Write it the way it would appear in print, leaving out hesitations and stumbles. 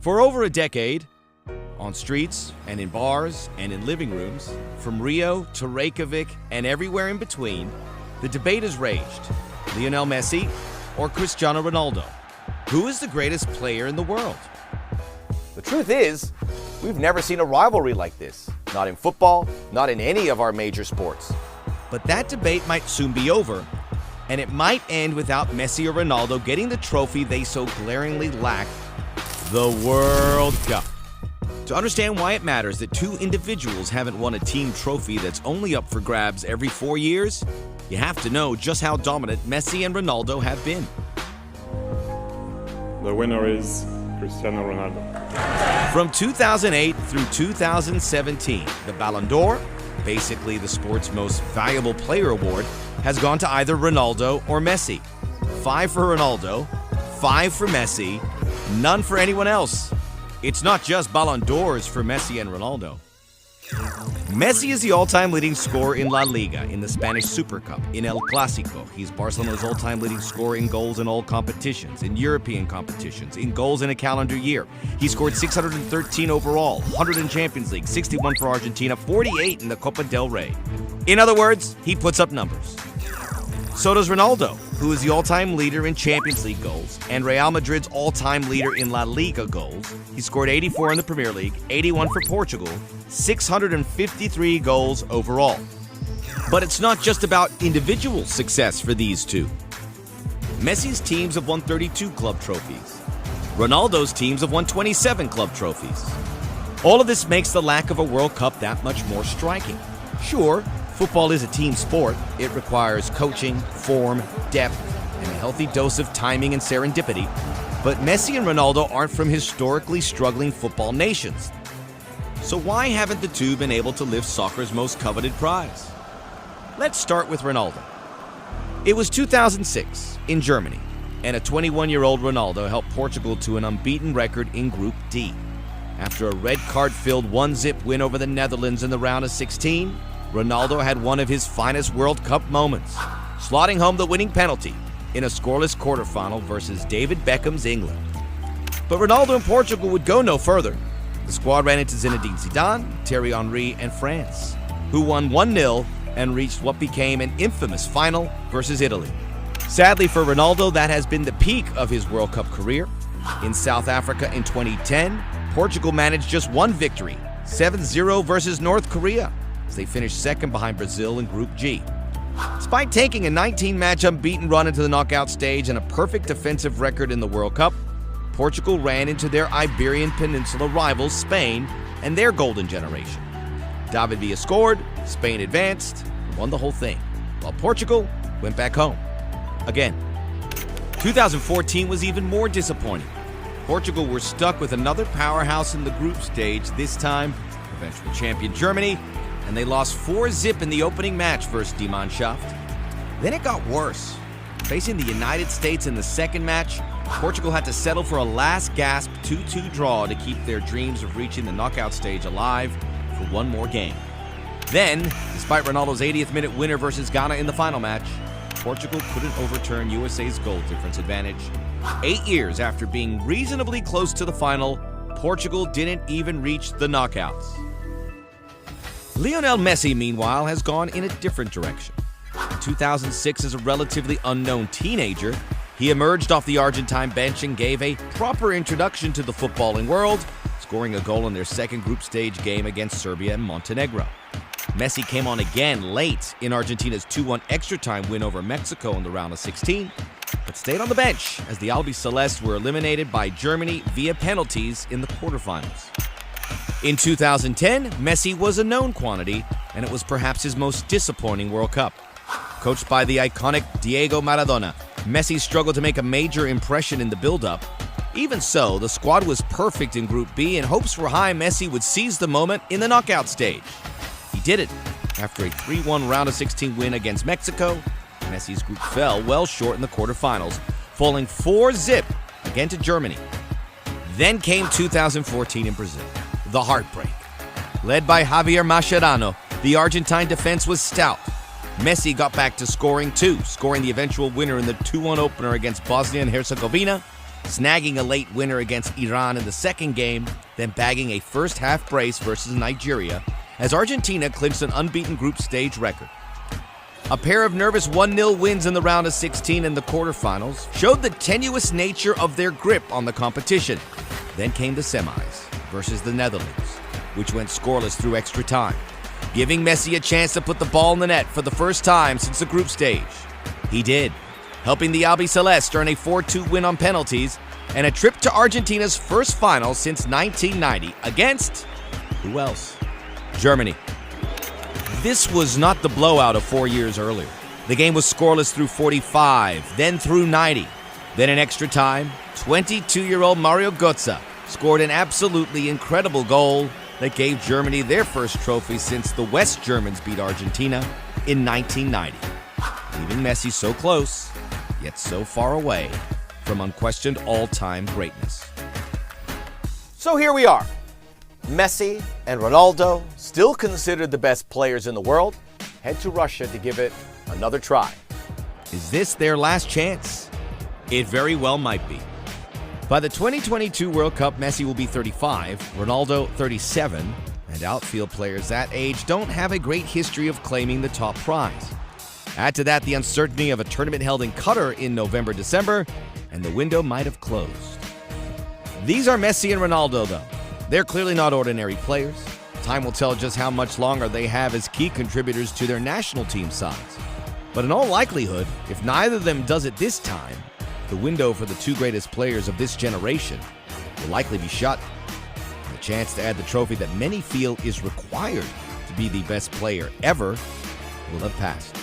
For over a decade, on streets and in bars and in living rooms, from Rio to Reykjavik and everywhere in between, the debate has raged. Lionel Messi or Cristiano Ronaldo? Who is the greatest player in the world? The truth is, we've never seen a rivalry like this. Not in football, not in any of our major sports. But that debate might soon be over, and it might end without Messi or Ronaldo getting the trophy they so glaringly lack, the World Cup. To understand why it matters that two individuals haven't won a team trophy that's only up for grabs every 4 years, you have to know just how dominant Messi and Ronaldo have been. The winner is Cristiano Ronaldo. From 2008 through 2017, the Ballon d'Or, basically the sport's most valuable player award, has gone to either Ronaldo or Messi. 5 for Ronaldo, 5 for Messi, none for anyone else. It's not just Ballon d'Ors for Messi and Ronaldo. Messi is the all-time leading scorer in La Liga, in the Spanish Super Cup, in El Clásico. He's Barcelona's all-time leading scorer in goals in all competitions, in European competitions, in goals in a calendar year. He scored 613 overall, 100 in Champions League, 61 for Argentina, 48 in the Copa del Rey. In other words, he puts up numbers. So does Ronaldo, who is the all-time leader in Champions League goals and Real Madrid's all-time leader in La Liga goals. He scored 84 in the Premier League, 81 for Portugal, 653 goals overall. But it's not just about individual success for these two. Messi's teams have won 32 club trophies. Ronaldo's teams have won 27 club trophies. All of this makes the lack of a World Cup that much more striking. Sure, football is a team sport. It requires coaching, form, depth, and a healthy dose of timing and serendipity. But Messi and Ronaldo aren't from historically struggling football nations. So why haven't the two been able to lift soccer's most coveted prize? Let's start with Ronaldo. It was 2006 in Germany, and a 21-year-old Ronaldo helped Portugal to an unbeaten record in Group D. After a red card-filled 1-0 win over the Netherlands in the round of 16, Ronaldo had one of his finest World Cup moments, slotting home the winning penalty in a scoreless quarterfinal versus David Beckham's England. But Ronaldo and Portugal would go no further. The squad ran into Zinedine Zidane, Thierry Henry, and France, who won 1-0 and reached what became an infamous final versus Italy. Sadly for Ronaldo, that has been the peak of his World Cup career. In South Africa in 2010, Portugal managed just one victory, 7-0 versus North Korea, as they finished second behind Brazil in Group G. Despite taking a 19-match unbeaten run into the knockout stage and a perfect defensive record in the World Cup, Portugal ran into their Iberian Peninsula rivals, Spain, and their golden generation. David Villa scored, Spain advanced, and won the whole thing, while Portugal went back home. Again. 2014 was even more disappointing. Portugal were stuck with another powerhouse in the group stage, this time eventual champion Germany, and they lost 4-0 in the opening match versus Die Mannschaft. Then it got worse. Facing the United States in the second match, Portugal had to settle for a last-gasp 2-2 draw to keep their dreams of reaching the knockout stage alive for one more game. Then, despite Ronaldo's 80th minute winner versus Ghana in the final match, Portugal couldn't overturn USA's goal difference advantage. 8 years after being reasonably close to the final, Portugal didn't even reach the knockouts. Lionel Messi, meanwhile, has gone in a different direction. In 2006, as a relatively unknown teenager, he emerged off the Argentine bench and gave a proper introduction to the footballing world, scoring a goal in their second group stage game against Serbia and Montenegro. Messi came on again late in Argentina's 2-1 extra-time win over Mexico in the round of 16, but stayed on the bench as the Albiceleste were eliminated by Germany via penalties in the quarterfinals. In 2010, Messi was a known quantity, and it was perhaps his most disappointing World Cup. Coached by the iconic Diego Maradona, Messi struggled to make a major impression in the build-up. Even so, the squad was perfect in Group B, and hopes were high Messi would seize the moment in the knockout stage. He did it. After a 3-1 round of 16 win against Mexico, Messi's group fell well short in the quarterfinals, falling 4-0 again to Germany. Then came 2014 in Brazil, the heartbreak. Led by Javier Mascherano, the Argentine defense was stout. Messi got back to scoring too, scoring the eventual winner in the 2-1 opener against Bosnia and Herzegovina, snagging a late winner against Iran in the second game, then bagging a first-half brace versus Nigeria as Argentina clinched an unbeaten group stage record. A pair of nervous 1-0 wins in the round of 16 in the quarterfinals showed the tenuous nature of their grip on the competition. Then came the semis versus the Netherlands, which went scoreless through extra time, giving Messi a chance to put the ball in the net for the first time since the group stage. He did, helping the Albiceleste earn a 4-2 win on penalties and a trip to Argentina's first final since 1990 against, who else? Germany. This was not the blowout of 4 years earlier. The game was scoreless through 45, then through 90. Then in extra time, 22-year-old Mario Götze scored an absolutely incredible goal that gave Germany their first trophy since the West Germans beat Argentina in 1990, leaving Messi so close, yet so far away from unquestioned all-time greatness. So here we are. Messi and Ronaldo, still considered the best players in the world, head to Russia to give it another try. Is this their last chance? It very well might be. By the 2022 World Cup, Messi will be 35, Ronaldo 37, and outfield players that age don't have a great history of claiming the top prize. Add to that the uncertainty of a tournament held in Qatar in November-December, and the window might have closed. These are Messi and Ronaldo, though. They're clearly not ordinary players. Time will tell just how much longer they have as key contributors to their national team sides. But in all likelihood, if neither of them does it this time, the window for the two greatest players of this generation will likely be shut. And the chance to add the trophy that many feel is required to be the best player ever will have passed.